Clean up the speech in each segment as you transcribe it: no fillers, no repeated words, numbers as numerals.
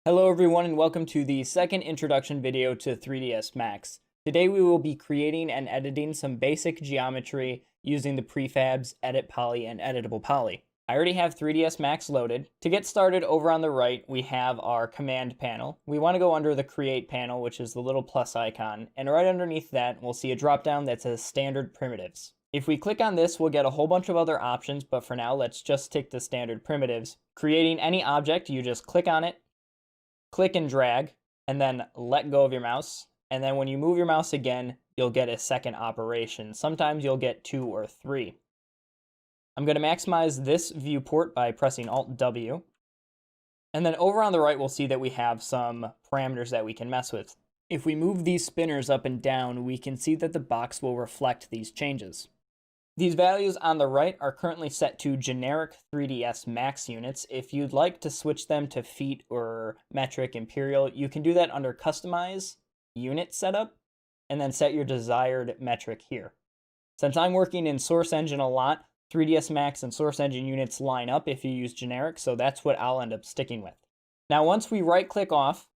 Hello everyone and welcome to the second introduction video to 3ds Max. Today we will be creating and editing some basic geometry using the prefabs Edit Poly and Editable Poly. I already have 3ds Max loaded. To get started, over on the right we have our command panel. We want to go under the create panel, which is the little plus icon, and right underneath that we'll see a drop down that says standard primitives. If we click on this, we'll get a whole bunch of other options, but for now let's just stick to standard primitives. Creating any object, you just click on it, click and drag, and then let go of your mouse. And then when you move your mouse again, you'll get a second operation. Sometimes you'll get 2 or 3. I'm going to maximize this viewport by pressing Alt-W. And then over on the right, we'll see that we have some parameters that we can mess with. If we move these spinners up and down, we can see that the box will reflect these changes. These values on the right are currently set to generic 3ds Max units. If you'd like to switch them to feet or metric imperial, you can do that under Customize, Unit Setup, and then set your desired metric here. Since I'm working in Source Engine a lot, 3ds Max and Source Engine units line up if you use generic, so that's what I'll end up sticking with. Now once we right-click off,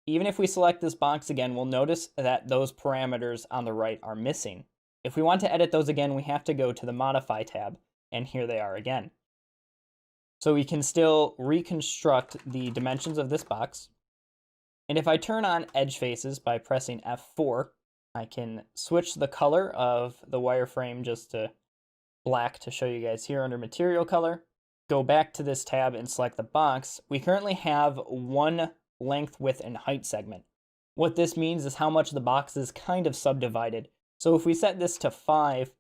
even if we select this box again, we'll notice that those parameters on the right are missing. If we want to edit those again, we have to go to the Modify tab, and here they are again. So we can still reconstruct the dimensions of this box. And if I turn on edge faces by pressing F4, I can switch the color of the wireframe just to black to show you guys here under material color. Go back to this tab and select the box. We currently have one length, width, and height segment. What this means is how much the box is kind of subdivided. So if we set this to 5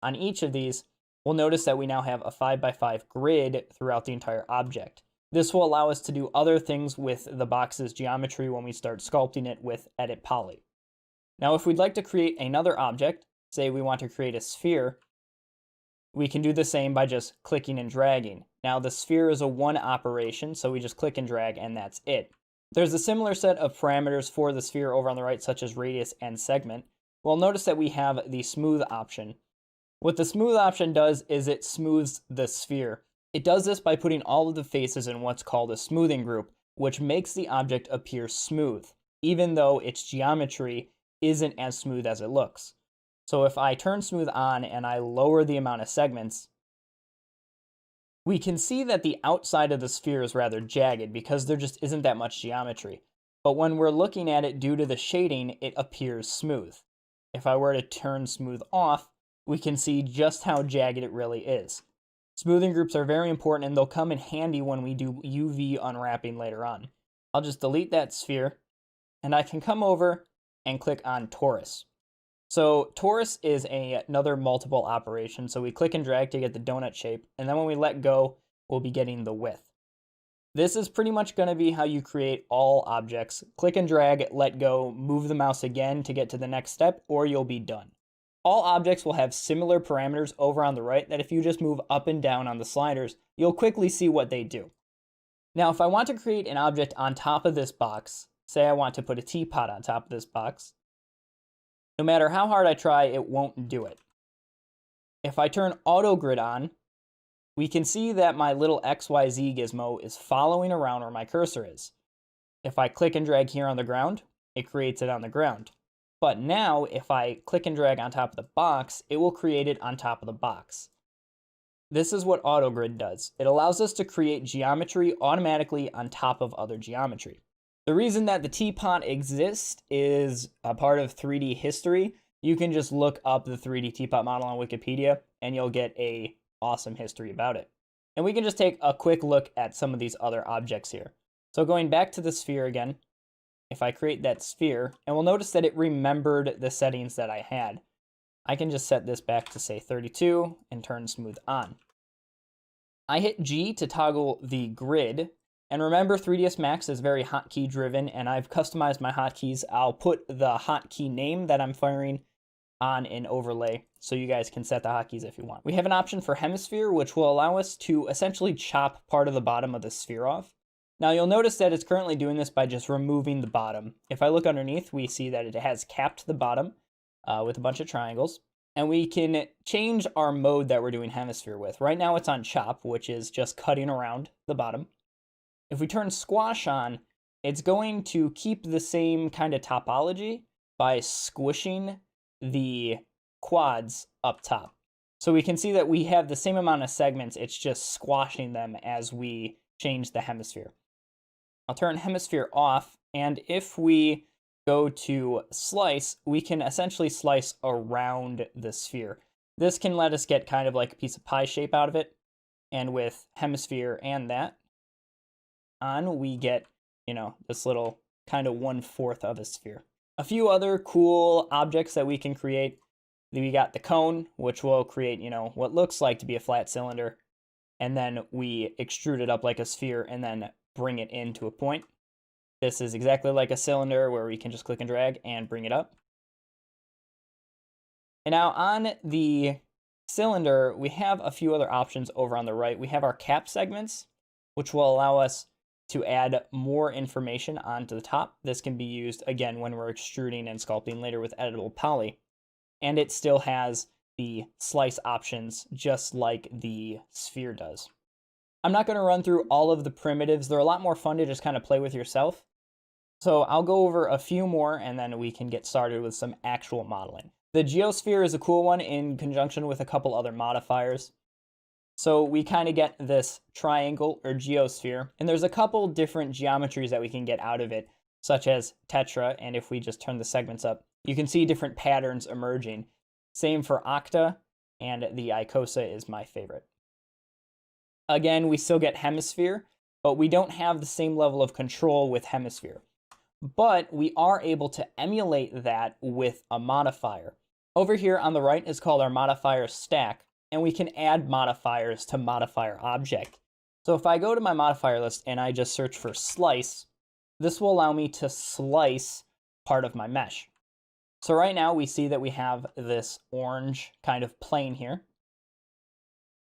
on each of these, we'll notice that we now have a 5x5 grid throughout the entire object. This will allow us to do other things with the box's geometry when we start sculpting it with Edit Poly. Now if we'd like to create another object, say we want to create a sphere, we can do the same by just clicking and dragging. Now the sphere is a one operation, so we just click and drag and that's it. There's a similar set of parameters for the sphere over on the right, such as radius and segment. Well, notice that we have the smooth option. What the smooth option does is it smooths the sphere. It does this by putting all of the faces in what's called a smoothing group, which makes the object appear smooth, even though its geometry isn't as smooth as it looks. So if I turn smooth on and I lower the amount of segments, we can see that the outside of the sphere is rather jagged because there just isn't that much geometry. But when we're looking at it due to the shading, it appears smooth. If I were to turn smooth off, we can see just how jagged it really is. Smoothing groups are very important and they'll come in handy when we do UV unwrapping later on. I'll just delete that sphere and I can come over and click on torus. So torus is another multiple operation. So we click and drag to get the donut shape, and then when we let go, we'll be getting the width. This is pretty much going to be how you create all objects. Click and drag, let go, move the mouse again to get to the next step, or you'll be done. All objects will have similar parameters over on the right that if you just move up and down on the sliders, you'll quickly see what they do. Now, if I want to create an object on top of this box, say I want to put a teapot on top of this box, no matter how hard I try, it won't do it. If I turn auto grid on, we can see that my little XYZ gizmo is following around where my cursor is. If I click and drag here on the ground, it creates it on the ground. But now, if I click and drag on top of the box, it will create it on top of the box. This is what auto grid does. It allows us to create geometry automatically on top of other geometry. The reason that the teapot exists is a part of 3D history. You can just look up the 3D teapot model on Wikipedia and you'll get a awesome history about it. And we can just take a quick look at some of these other objects here. So going back to the sphere again, if I create that sphere, and we'll notice that it remembered the settings that I had. I can just set this back to say 32 and turn smooth on. I hit G to toggle the grid. And remember, 3ds Max is very hotkey driven, and I've customized my hotkeys. I'll put the hotkey name that I'm firing on an overlay so you guys can set the hotkeys if you want. We have an option for hemisphere, which will allow us to essentially chop part of the bottom of the sphere off. Now you'll notice that it's currently doing this by just removing the bottom. If I look underneath, we see that it has capped the bottom with a bunch of triangles. And we can change our mode that we're doing hemisphere with. Right now it's on chop, which is just cutting around the bottom. If we turn squash on, it's going to keep the same kind of topology by squishing the quads up top. So we can see that we have the same amount of segments, it's just squashing them as we change the hemisphere. I'll turn hemisphere off, and if we go to slice, we can essentially slice around the sphere. This can let us get kind of like a piece of pie shape out of it, and with hemisphere and that on, we get, you know, this little kind of 1/4 of a sphere. A few other cool objects that we can create. We got the cone, which will create, you know, what looks like to be a flat cylinder, and then we extrude it up like a sphere and then bring it into a point. This is exactly like a cylinder where we can just click and drag and bring it up. And now on the cylinder, we have a few other options over on the right. We have our cap segments, which will allow us to add more information onto the top. This can be used, again, when we're extruding and sculpting later with editable poly. And it still has the slice options just like the sphere does. I'm not going to run through all of the primitives. They're a lot more fun to just kind of play with yourself. So I'll go over a few more and then we can get started with some actual modeling. The geosphere is a cool one in conjunction with a couple other modifiers. So we kind of get this triangle or geosphere, and there's a couple different geometries that we can get out of it, such as tetra, and if we just turn the segments up, you can see different patterns emerging. Same for octa, and the icosa is my favorite. Again, we still get hemisphere, but we don't have the same level of control with hemisphere. But we are able to emulate that with a modifier. Over here on the right is called our modifier stack, and we can add modifiers to modifier object. So if I go to my modifier list and I just search for slice, this will allow me to slice part of my mesh. So right now we see that we have this orange kind of plane here,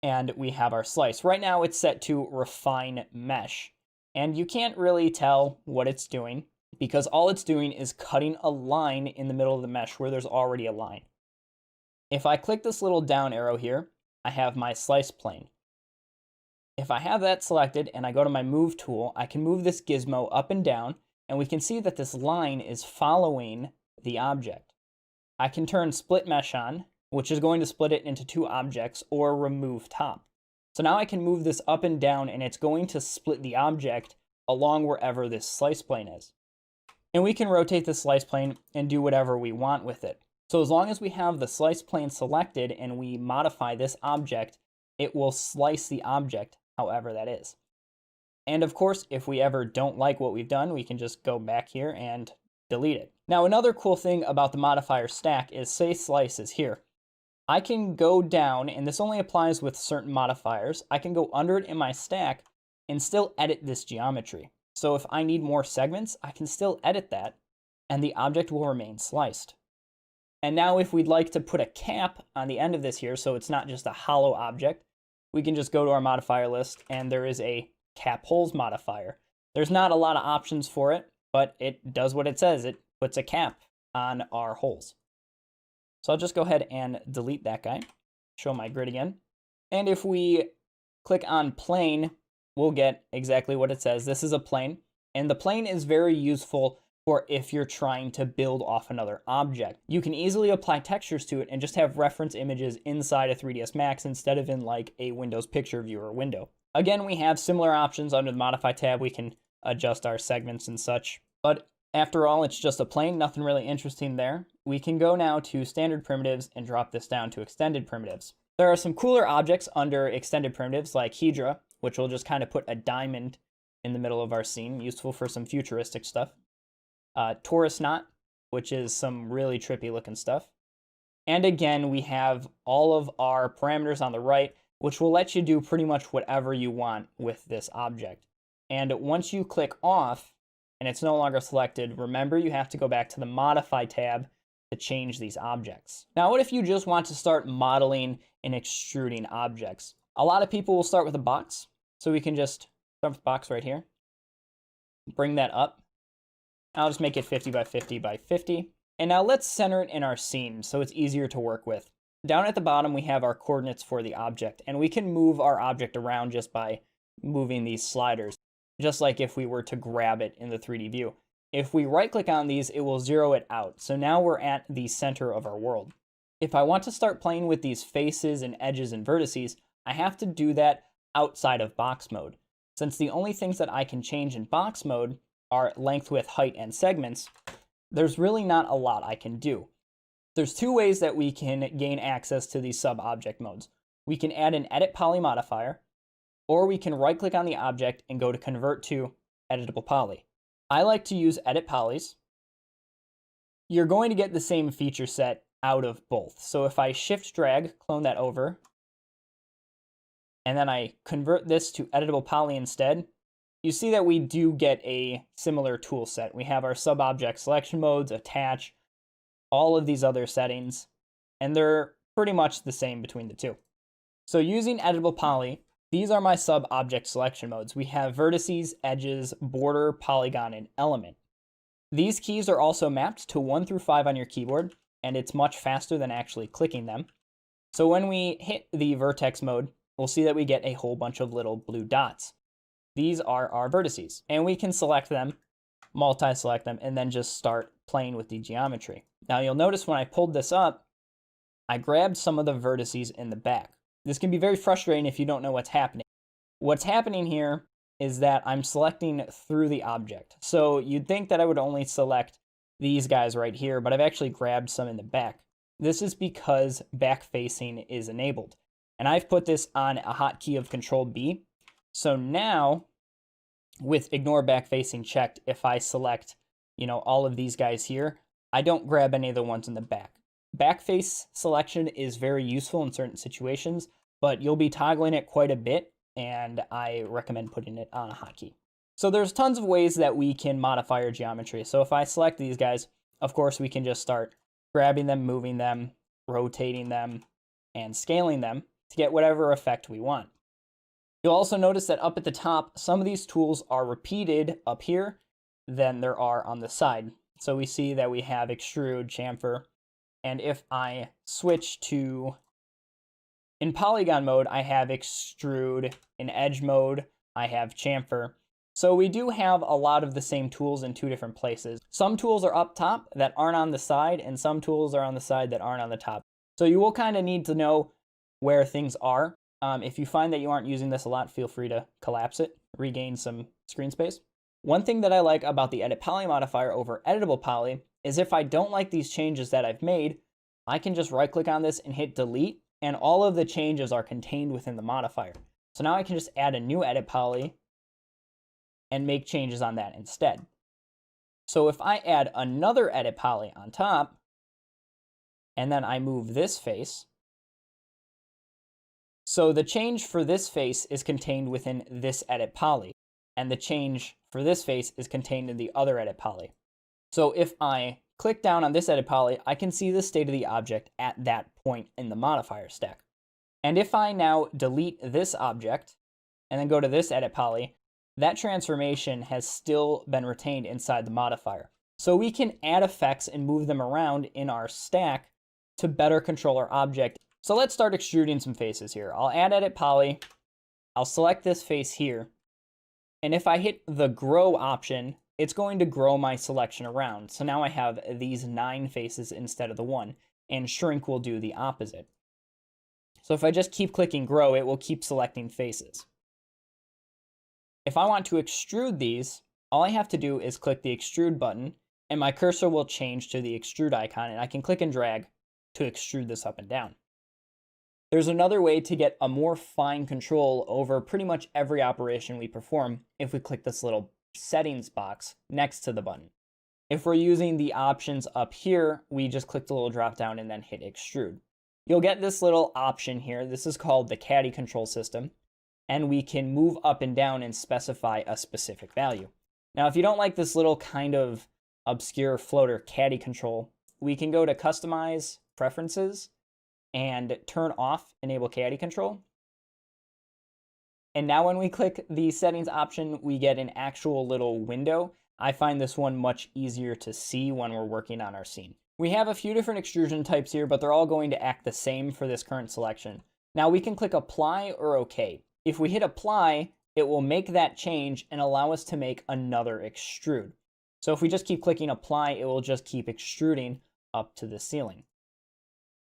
and we have our slice. Right now it's set to refine mesh, and you can't really tell what it's doing because all it's doing is cutting a line in the middle of the mesh where there's already a line. If I click this little down arrow here, I have my slice plane. If I have that selected and I go to my move tool, I can move this gizmo up and down, and we can see that this line is following the object. I can turn split mesh on, which is going to split it into two objects, or remove top. So now I can move this up and down, and it's going to split the object along wherever this slice plane is. And we can rotate the slice plane and do whatever we want with it. So as long as we have the slice plane selected and we modify this object, it will slice the object however that is. And of course, if we ever don't like what we've done, we can just go back here and delete it. Now, another cool thing about the modifier stack is, say slice is here. I can go down, and this only applies with certain modifiers. I can go under it in my stack and still edit this geometry. So if I need more segments, I can still edit that, and the object will remain sliced. And now if we'd like to put a cap on the end of this here, so it's not just a hollow object, we can just go to our modifier list, and there is a cap holes modifier. There's not a lot of options for it, but it does what it says. It puts a cap on our holes. So I'll just go ahead and delete that guy, show my grid again. And if we click on plane, we'll get exactly what it says. This is a plane, and the plane is very useful for if you're trying to build off another object. You can easily apply textures to it and just have reference images inside of 3ds Max instead of in like a Windows picture viewer window. Again, we have similar options under the Modify tab. We can adjust our segments and such. But after all, it's just a plane, nothing really interesting there. We can go now to standard primitives and drop this down to extended primitives. There are some cooler objects under extended primitives like Hydra, which will just kind of put a diamond in the middle of our scene, useful for some futuristic stuff. Torus knot, which is some really trippy looking stuff. And again, we have all of our parameters on the right, which will let you do pretty much whatever you want with this object. And once you click off and it's no longer selected, remember you have to go back to the Modify tab to change these objects. Now, what if you just want to start modeling and extruding objects? A lot of people will start with a box, so we can just start with the box right here. Bring that up. I'll just make it 50 by 50 by 50. And now let's center it in our scene so it's easier to work with. Down at the bottom, we have our coordinates for the object, and we can move our object around just by moving these sliders. just like if we were to grab it in the 3D view. If we right click on these, it will zero it out. So now we're at the center of our world. If I want to start playing with these faces and edges and vertices, I have to do that outside of box mode. Since the only things that I can change in box mode are length, width, height, and segments, there's really not a lot I can do. There's two ways that we can gain access to these sub-object modes. We can add an edit poly modifier, or we can right click on the object and go to convert to editable poly. I like to use edit polys. You're going to get the same feature set out of both. So if I shift drag, clone that over, and then I convert this to editable poly instead, you see that we do get a similar tool set. We have our sub-object selection modes, attach, all of these other settings, and they're pretty much the same between the two. So using editable poly, these are my sub-object selection modes. We have vertices, edges, border, polygon, and element. These keys are also mapped to 1 through 5 on your keyboard, and it's much faster than actually clicking them. So when we hit the vertex mode, we'll see that we get a whole bunch of little blue dots. These are our vertices, and we can select them, multi-select them, and then just start playing with the geometry. Now you'll notice when I pulled this up, I grabbed some of the vertices in the back. This can be very frustrating if you don't know what's happening. What's happening here is that I'm selecting through the object. So you'd think that I would only select these guys right here, but I've actually grabbed some in the back. This is because back facing is enabled. And I've put this on a hotkey of Control B. So now with ignore back facing checked, if I select, all of these guys here, I don't grab any of the ones in the back. Back face selection is very useful in certain situations, but you'll be toggling it quite a bit, and I recommend putting it on a hotkey. So there's tons of ways that we can modify our geometry. So if I select these guys, of course, we can just start grabbing them, moving them, rotating them, and scaling them to get whatever effect we want. You'll also notice that up at the top, some of these tools are repeated up here than there are on the side. So we see that we have extrude, chamfer, and if I switch to, in polygon mode, I have extrude. In edge mode, I have chamfer. So we do have a lot of the same tools in two different places. Some tools are up top that aren't on the side, and some tools are on the side that aren't on the top. So you will kind of need to know where things are. If you find that you aren't using this a lot, feel free to collapse it, regain some screen space. One thing that I like about the edit poly modifier over editable poly is if I don't like these changes that I've made, I can just right click on this and hit delete, and all of the changes are contained within the modifier. So now I can just add a new edit poly and make changes on that instead. So if I add another edit poly on top, and then I move this face, so the change for this face is contained within this edit poly, and the change for this face is contained in the other edit poly. So if I click down on this edit poly, I can see the state of the object at that point in the modifier stack. And if I now delete this object and then go to this edit poly, that transformation has still been retained inside the modifier. So we can add effects and move them around in our stack to better control our object. So let's start extruding some faces here. I'll add edit poly, I'll select this face here, and if I hit the grow option, it's going to grow my selection around. So now I have these 9 faces instead of the 1, and shrink will do the opposite. So if I just keep clicking grow, it will keep selecting faces. If I want to extrude these, all I have to do is click the extrude button, and my cursor will change to the extrude icon, and I can click and drag to extrude this up and down. There's another way to get a more fine control over pretty much every operation we perform if we click this little settings box next to the button. If we're using the options up here, we just click the little drop down and then hit extrude. You'll get this little option here. This is called the caddy control system, and we can move up and down and specify a specific value. Now, if you don't like this little kind of obscure floater caddy control, we can go to customize preferences and turn off enable caddy control. And now when we click the settings option, we get an actual little window. I find this one much easier to see when we're working on our scene. We have a few different extrusion types here, but they're all going to act the same for this current selection. Now we can click apply or OK. If we hit apply, it will make that change and allow us to make another extrude. So if we just keep clicking apply, it will just keep extruding up to the ceiling.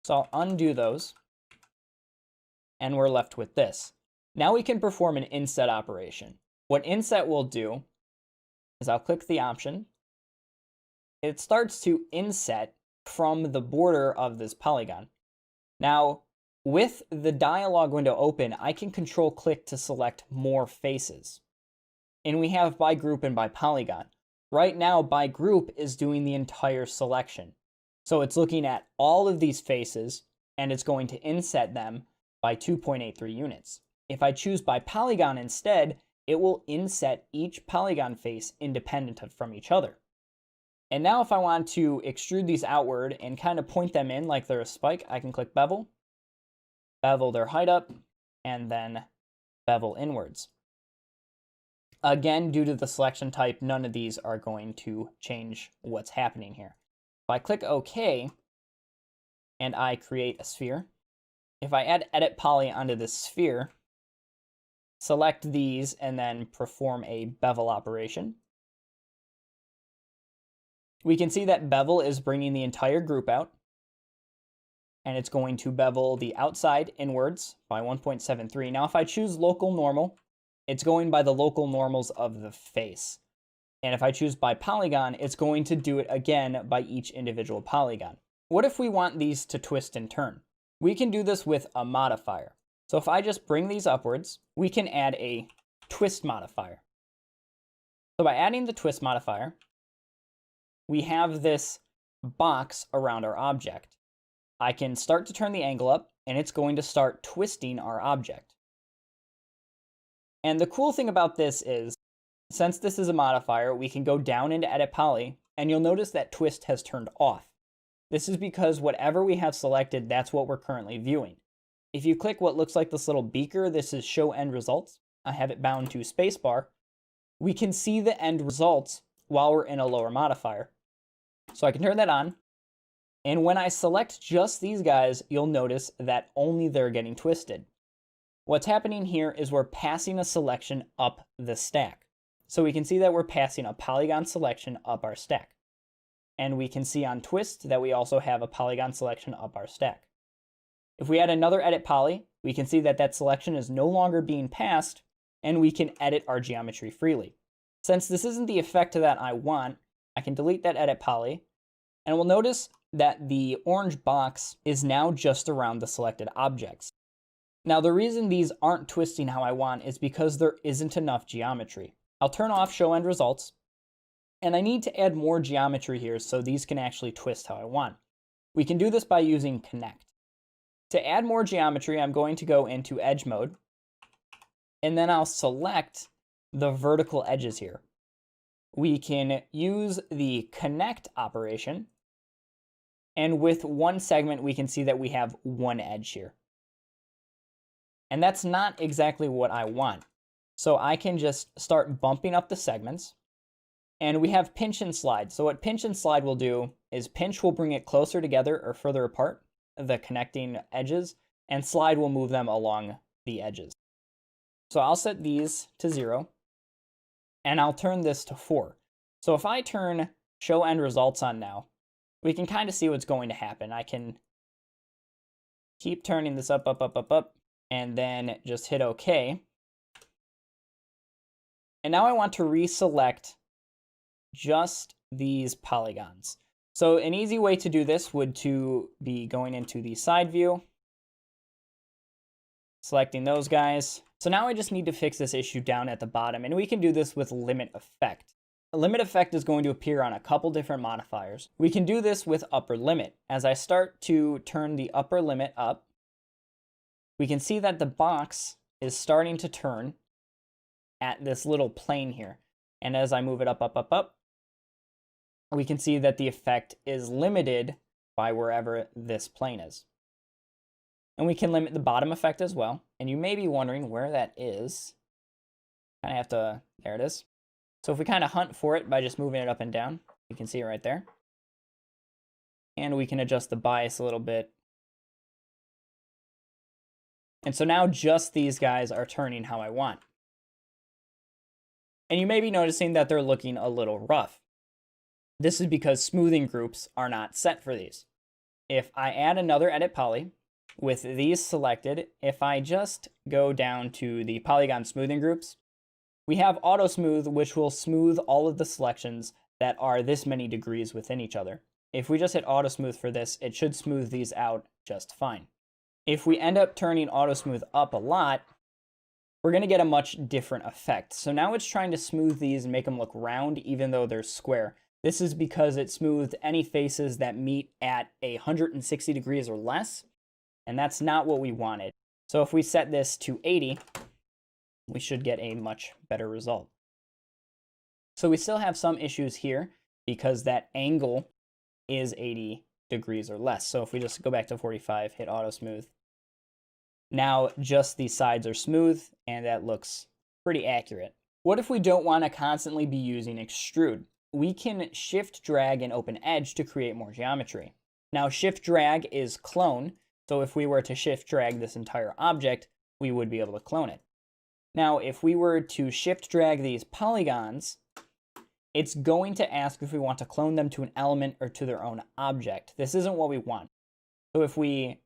So I'll undo those, and we're left with this. Now we can perform an inset operation. What inset will do is I'll click the option. It starts to inset from the border of this polygon. Now, with the dialog window open, I can control click to select more faces. And we have by group and by polygon. Right now, by group is doing the entire selection. So it's looking at all of these faces, and it's going to inset them by 2.83 units. If I choose by polygon instead, it will inset each polygon face independent from each other. And now if I want to extrude these outward and kind of point them in like they're a spike, I can click bevel, bevel their height up, and then bevel inwards. Again, due to the selection type, none of these are going to change what's happening here. If I click OK, and I create a sphere, if I add edit poly onto this sphere, select these, and then perform a bevel operation, we can see that bevel is bringing the entire group out, and it's going to bevel the outside inwards by 1.73. Now, if I choose local normal, it's going by the local normals of the face. And if I choose by polygon, it's going to do it again by each individual polygon. What if we want these to twist and turn? We can do this with a modifier. So if I just bring these upwards, we can add a twist modifier. So by adding the twist modifier, we have this box around our object. I can start to turn the angle up, and it's going to start twisting our object. And the cool thing about this is, since this is a modifier, we can go down into Edit Poly, and you'll notice that twist has turned off. This is because whatever we have selected, that's what we're currently viewing. If you click what looks like this little beaker, this is Show End Results. I have it bound to spacebar. We can see the end results while we're in a lower modifier. So I can turn that on. And when I select just these guys, you'll notice that only they're getting twisted. What's happening here is we're passing a selection up the stack. So we can see that we're passing a polygon selection up our stack. And we can see on twist that we also have a polygon selection up our stack. If we add another edit poly, we can see that that selection is no longer being passed, and we can edit our geometry freely. Since this isn't the effect that I want, I can delete that edit poly, and we'll notice that the orange box is now just around the selected objects. Now, the reason these aren't twisting how I want is because there isn't enough geometry. I'll turn off Show End Results, and I need to add more geometry here so these can actually twist how I want. We can do this by using Connect. To add more geometry, I'm going to go into Edge Mode, and then I'll select the vertical edges here. We can use the Connect operation, and with one segment, we can see that we have one edge here. And that's not exactly what I want. So I can just start bumping up the segments, and we have pinch and slide. So what pinch and slide will do is pinch will bring it closer together or further apart, the connecting edges, and slide will move them along the edges. So I'll set these to 0, and I'll turn this to 4. So if I turn Show End Results on now, we can kind of see what's going to happen. I can keep turning this up, and then just hit OK. And now I want to reselect just these polygons. So an easy way to do this would to be going into the side view, selecting those guys. So now I just need to fix this issue down at the bottom, and we can do this with Limit Effect. A limit effect is going to appear on a couple different modifiers. We can do this with Upper Limit. As I start to turn the upper limit up, we can see that the box is starting to turn at this little plane here. And as I move it up, we can see that the effect is limited by wherever this plane is. And we can limit the bottom effect as well. And you may be wondering where that is. Kind of have to, there it is. So if we kind of hunt for it by just moving it up and down, you can see it right there. And we can adjust the bias a little bit. And so now just these guys are turning how I want. And you may be noticing that they're looking a little rough. This is because smoothing groups are not set for these. If I add another edit poly with these selected, if I just go down to the polygon smoothing groups, we have auto smooth, which will smooth all of the selections that are this many degrees within each other. If we just hit auto smooth for this, it should smooth these out just fine. If we end up turning auto smooth up a lot, we're going to get a much different effect. So now it's trying to smooth these and make them look round even though they're square. This is because it smoothed any faces that meet at 160 degrees or less, and that's not what we wanted. So if we set this to 80, we should get a much better result. So we still have some issues here because that angle is 80 degrees or less. So if we just go back to 45, hit auto smooth, now just these sides are smooth and that looks pretty accurate. What if we don't want to constantly be using extrude? We can shift drag and open edge to create more geometry. Now shift drag is clone, so if we were to shift drag this entire object, we would be able to clone it. Now if we were to shift drag these polygons, it's going to ask if we want to clone them to an element or to their own object. This isn't what we want. So if we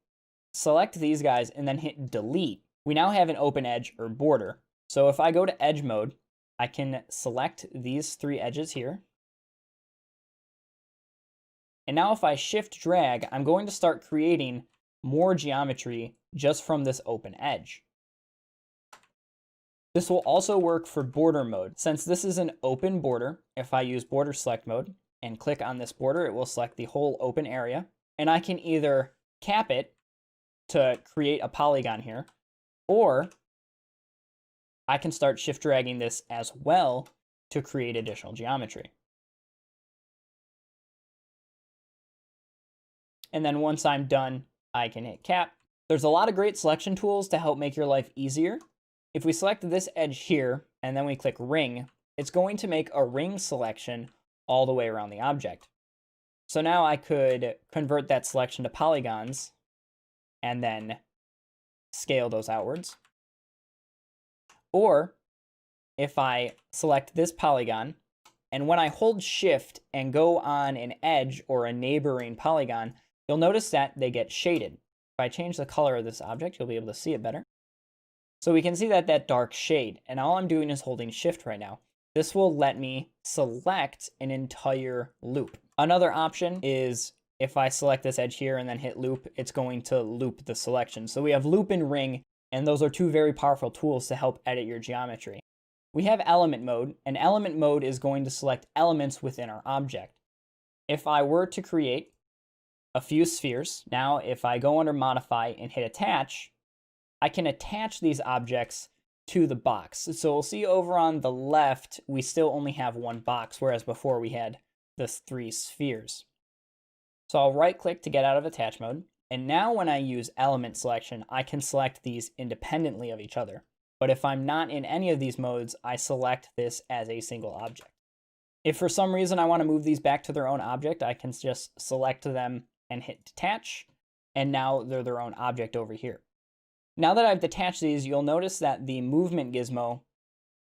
select these guys and then hit delete, we now have an open edge or border. So if I go to edge mode, I can select these three edges here. And now if I shift drag, I'm going to start creating more geometry just from this open edge. This will also work for border mode. Since this is an open border, if I use border select mode and click on this border, it will select the whole open area. And I can either cap it to create a polygon here, or I can start shift dragging this as well to create additional geometry. And then once I'm done, I can hit cap. There's a lot of great selection tools to help make your life easier. If we select this edge here, and then we click ring, it's going to make a ring selection all the way around the object. So now I could convert that selection to polygons and then scale those outwards. Or if I select this polygon, and when I hold shift and go on an edge or a neighboring polygon, you'll notice that they get shaded. If I change the color of this object, you'll be able to see it better. So we can see that dark shade, and all I'm doing is holding shift right now. This will let me select an entire loop. Another option is if I select this edge here and then hit loop, it's going to loop the selection. So we have loop and ring, and those are two very powerful tools to help edit your geometry. We have element mode, and element mode is going to select elements within our object. If I were to create a few spheres, now if I go under modify and hit attach, I can attach these objects to the box. So we'll see over on the left, we still only have one box, whereas before we had the 3 spheres. So I'll right click to get out of attach mode. And now when I use element selection, I can select these independently of each other. But if I'm not in any of these modes, I select this as a single object. If for some reason I want to move these back to their own object, I can just select them and hit detach. And now they're their own object over here. Now that I've detached these, you'll notice that the movement gizmo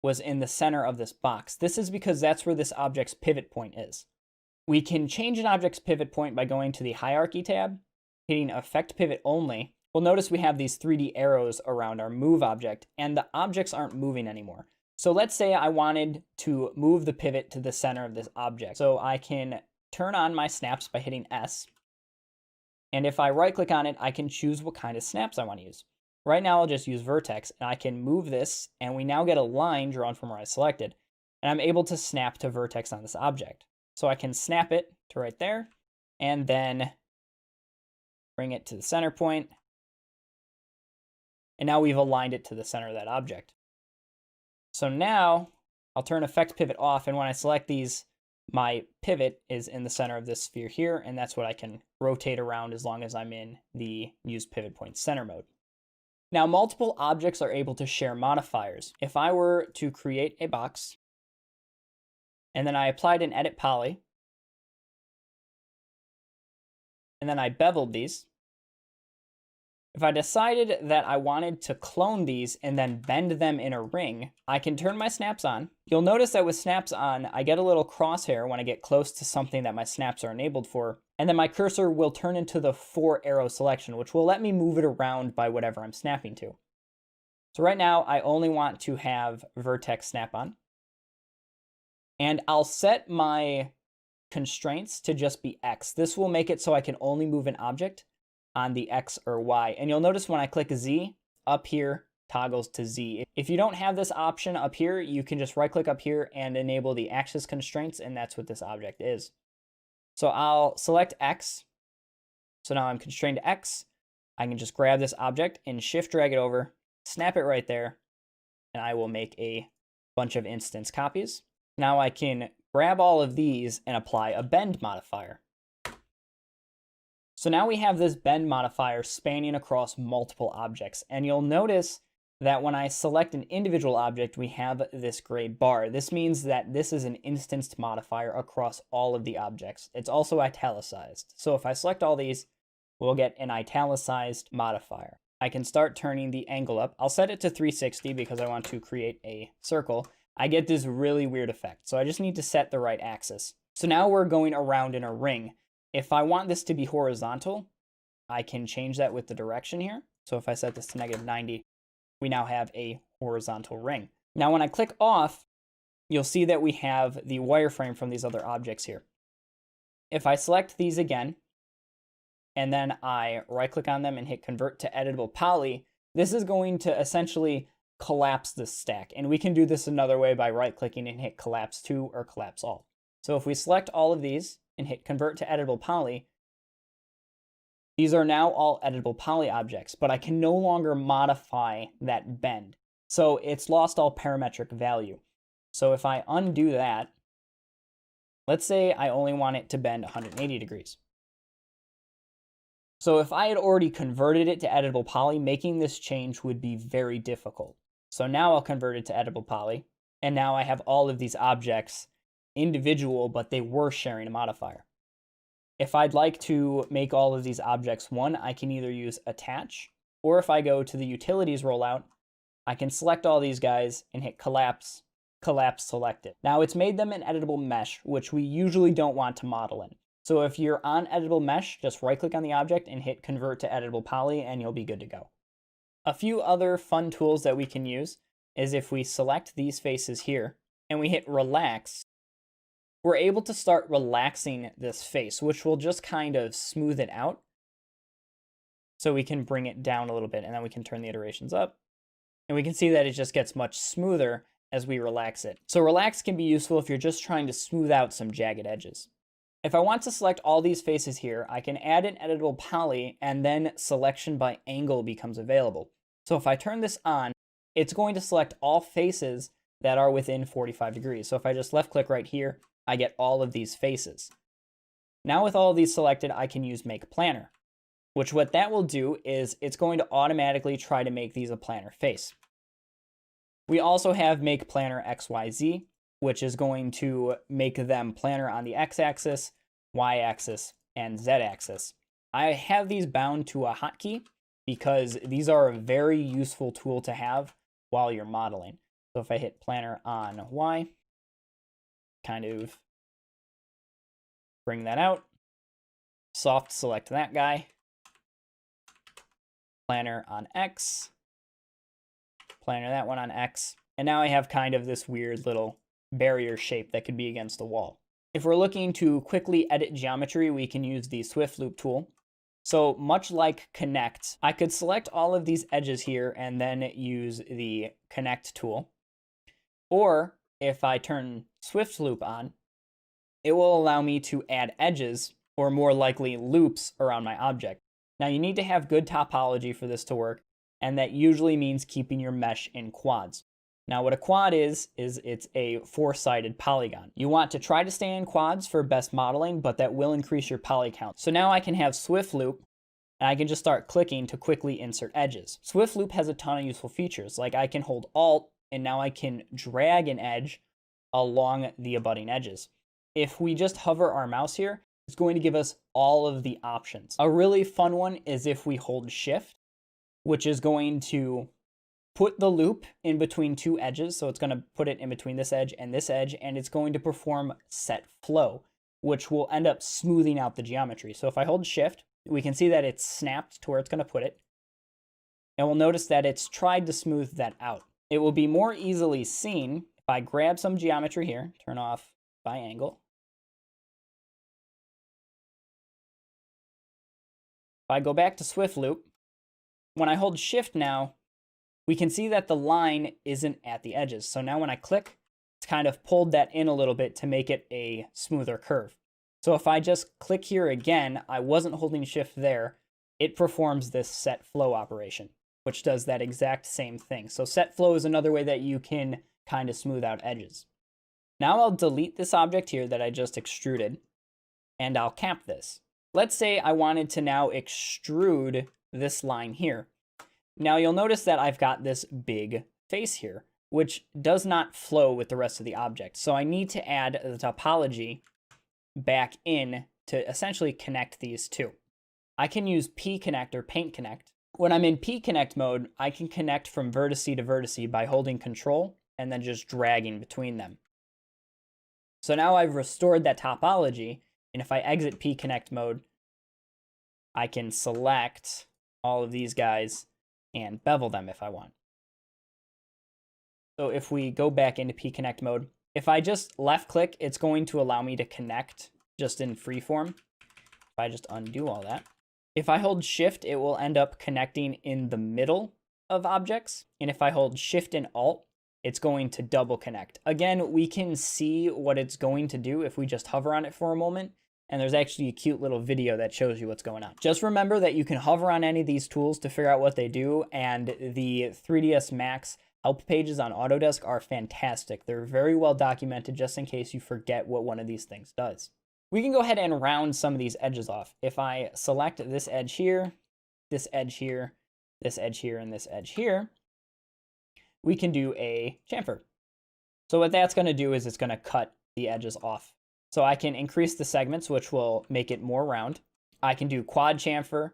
was in the center of this box. This is because that's where this object's pivot point is. We can change an object's pivot point by going to the hierarchy tab, hitting effect pivot only. We'll notice we have these 3D arrows around our move object, and the objects aren't moving anymore. So let's say I wanted to move the pivot to the center of this object. So I can turn on my snaps by hitting S. And if I right click on it, I can choose what kind of snaps I want to use. Right now, I'll just use vertex, and I can move this, and we now get a line drawn from where I selected. And I'm able to snap to vertex on this object. So I can snap it to right there, and then bring it to the center point. And now we've aligned it to the center of that object. So now I'll turn effect pivot off, and when I select these, my pivot is in the center of this sphere here, and that's what I can rotate around as long as I'm in the use pivot point center mode. Now, multiple objects are able to share modifiers. If I were to create a box, and then I applied an edit poly, and then I beveled these, If I decided that I wanted to clone these and then bend them in a ring, I can turn my snaps on. You'll notice that with snaps on, I get a little crosshair when I get close to something that my snaps are enabled for, and then my cursor will turn into the 4-arrow selection, which will let me move it around by whatever I'm snapping to. So right now, I only want to have vertex snap on. And I'll set my constraints to just be X. This will make it so I can only move an object on the X or Y. And you'll notice when I click Z, up here toggles to Z. If you don't have this option up here, you can just right click up here and enable the axis constraints, and that's what this object is. So I'll select X. So now I'm constrained to X. I can just grab this object and shift drag it over, snap it right there, and I will make a bunch of instance copies. Now I can grab all of these and apply a bend modifier. So now we have this bend modifier spanning across multiple objects, and you'll notice that when I select an individual object, we have this gray bar. This means that this is an instanced modifier across all of the objects. It's also italicized. So if I select all these, we'll get an italicized modifier. I can start turning the angle up. I'll set it to 360 because I want to create a circle. I get this really weird effect. So I just need to set the right axis. So now we're going around in a ring. If I want this to be horizontal, I can change that with the direction here. So if I set this to -90, we now have a horizontal ring. Now when I click off, you'll see that we have the wireframe from these other objects here. If I select these again, and then I right click on them and hit convert to editable poly, this is going to essentially collapse this stack. And we can do this another way by right clicking and hit collapse to or collapse all. So if we select all of these and hit convert to editable poly, these are now all editable poly objects, but I can no longer modify that bend. So it's lost all parametric value. So if I undo that, let's say I only want it to bend 180 degrees. So if I had already converted it to editable poly, making this change would be very difficult. So now I'll convert it to editable poly, and now I have all of these objects individual, but they were sharing a modifier. If I'd like to make all of these objects one, I can either use attach, or if I go to the utilities rollout, I can select all these guys and hit collapse, collapse selected. Now it's made them an editable mesh, which we usually don't want to model in. So if you're on editable mesh, just right click on the object and hit convert to editable poly and you'll be good to go. A few other fun tools that we can use is if we select these faces here and we hit relax, we're able to start relaxing this face, which will just kind of smooth it out. So we can bring it down a little bit and then we can turn the iterations up. And we can see that it just gets much smoother as we relax it. So relax can be useful if you're just trying to smooth out some jagged edges. If I want to select all these faces here, I can add an editable poly and then selection by angle becomes available. So if I turn this on, it's going to select all faces that are within 45 degrees. So if I just left click right here, I get all of these faces. Now with all of these selected, I can use make planar, which what that will do is it's going to automatically try to make these a planar face. We also have make planar XYZ, which is going to make them planar on the x-axis, y-axis, and z-axis. I have these bound to a hotkey because these are a very useful tool to have while you're modeling. So if I hit planar on y, kind of bring that out, soft select that guy, planar on x, planar that one on x, and now I have kind of this weird little barrier shape that could be against the wall. If we're looking to quickly edit geometry, we can use the Swift Loop tool. So much like Connect, I could select all of these edges here and then use the Connect tool. Or if I turn Swift Loop on, it will allow me to add edges, or more likely loops, around my object. Now you need to have good topology for this to work, and that usually means keeping your mesh in quads. Now what a quad is it's a four-sided polygon. You want to try to stay in quads for best modeling, but that will increase your poly count. So now I can have Swift Loop, and I can just start clicking to quickly insert edges. Swift Loop has a ton of useful features, like I can hold Alt, and now I can drag an edge along the abutting edges. If we just hover our mouse here, it's going to give us all of the options. A really fun one is if we hold Shift which is going to put the loop in between two edges. So it's going to put it in between this edge, and it's going to perform set flow, which will end up smoothing out the geometry. So if I hold shift, we can see that it's snapped to where it's going to put it. And we'll notice that it's tried to smooth that out. It will be more easily seen if I grab some geometry here, turn off by angle. If I go back to Swift Loop, when I hold shift now, we can see that the line isn't at the edges. So now when I click, it's kind of pulled that in a little bit to make it a smoother curve. So if I just click here again, I wasn't holding shift there, it performs this set flow operation, which does that exact same thing. So set flow is another way that you can kind of smooth out edges. Now I'll delete this object here that I just extruded, and I'll cap this. Let's say I wanted to now extrude this line here. Now you'll notice that I've got this big face here, which does not flow with the rest of the object. So I need to add the topology back in to essentially connect these two. I can use P-connect or paint connect. When I'm in P-connect mode, I can connect from vertex to vertex by holding Control and then just dragging between them. So now I've restored that topology, and if I exit P-connect mode, I can select all of these guys and bevel them if I want. So if we go back into P-connect mode, if I just left click, it's going to allow me to connect just in freeform. If I just undo all that. If I hold shift, it will end up connecting in the middle of objects. And if I hold shift and alt, it's going to double connect. Again, we can see what it's going to do if we just hover on it for a moment. And there's actually a cute little video that shows you what's going on. Just remember that you can hover on any of these tools to figure out what they do, and the 3ds Max help pages on Autodesk are fantastic. They're very well documented just in case you forget what one of these things does. We can go ahead and round some of these edges off. If I select this edge here, this edge here, this edge here, and this edge here, we can do a chamfer. So what that's going to do is it's going to cut the edges off. So I can increase the segments, which will make it more round. I can do quad chamfer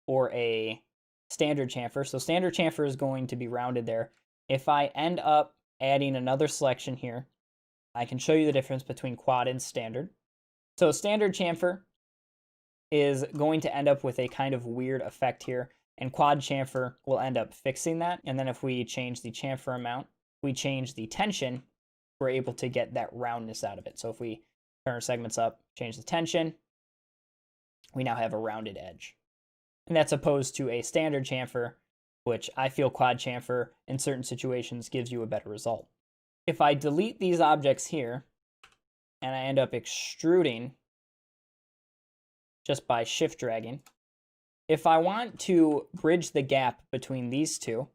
or a standard chamfer. So standard chamfer is going to be rounded there. If I end up adding another selection here, I can show you the difference between quad and standard. So standard chamfer is going to end up with a kind of weird effect here, and quad chamfer will end up fixing that. And then if we change the chamfer amount, we change the tension, we're able to get that roundness out of it. So if we turn our segments up, change the tension, we now have a rounded edge. And that's opposed to a standard chamfer, which I feel quad chamfer in certain situations gives you a better result. If I delete these objects here, and I end up extruding just by shift dragging, if I want to bridge the gap between these two,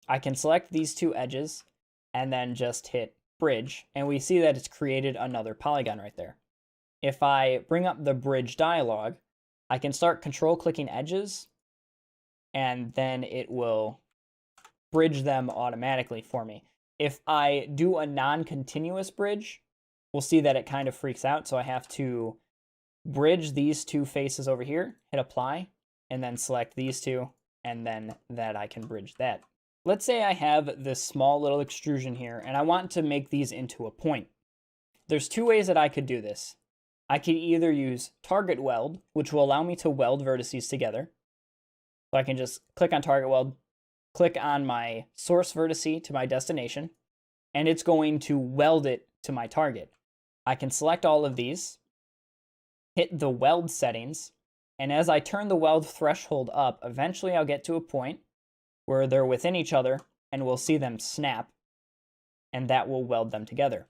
I can select these two edges and then just hit bridge, and we see that it's created another polygon right there. If I bring up the bridge dialog, I can start control clicking edges, and then it will bridge them automatically for me. If I do a non-continuous bridge, we'll see that it kind of freaks out, so I have to bridge these two faces over here, hit apply, and then select these two, and then that I can bridge that. Let's say I have this small little extrusion here, and I want to make these into a point. There's two ways that I could do this. I could either use target weld, which will allow me to weld vertices together. So I can just click on target weld, click on my source vertice to my destination, and it's going to weld it to my target. I can select all of these, hit the weld settings, and as I turn the weld threshold up, eventually I'll get to a point where they're within each other, and we'll see them snap, and that will weld them together.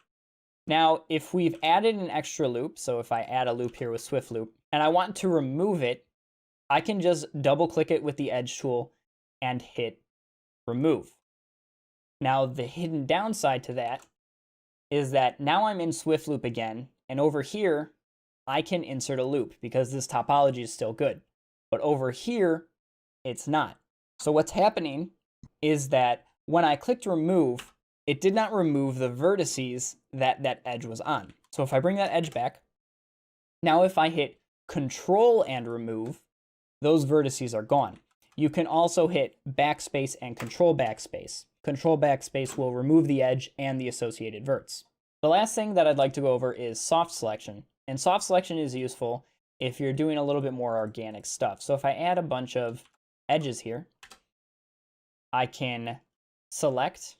Now, if we've added an extra loop, so if I add a loop here with Swift Loop, and I want to remove it, I can just double click it with the edge tool and hit remove. Now, the hidden downside to that is that now I'm in Swift Loop again, and over here, I can insert a loop because this topology is still good. But over here, it's not. So what's happening is that when I clicked remove, it did not remove the vertices that that edge was on. So if I bring that edge back, now if I hit Control and remove, those vertices are gone. You can also hit backspace and control backspace. Control backspace will remove the edge and the associated verts. The last thing that I'd like to go over is soft selection. And soft selection is useful if you're doing a little bit more organic stuff. So if I add a bunch of edges here, I can select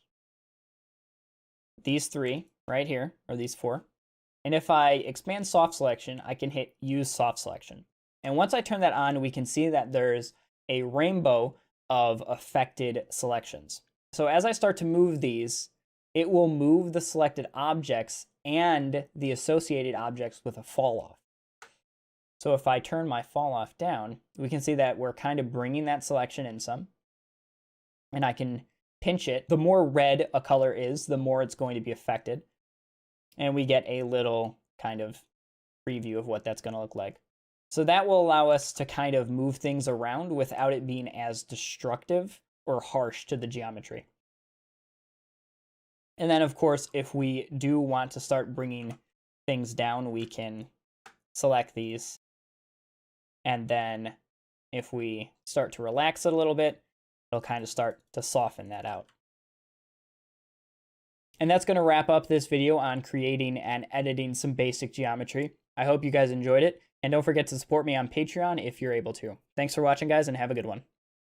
these 3 right here, or these 4. And if I expand soft selection, I can hit use soft selection. And once I turn that on, we can see that there's a rainbow of affected selections. So as I start to move these, it will move the selected objects and the associated objects with a fall off. So if I turn my fall off down, we can see that we're kind of bringing that selection in some. And I can pinch it. The more red a color is, the more it's going to be affected. And we get a little kind of preview of what that's going to look like. So that will allow us to kind of move things around without it being as destructive or harsh to the geometry. And then, of course, if we do want to start bringing things down, we can select these. And then if we start to relax it a little bit, it'll kind of start to soften that out. And that's going to wrap up this video on creating and editing some basic geometry. I hope you guys enjoyed it. And don't forget to support me on Patreon if you're able to. Thanks for watching, guys, and have a good one.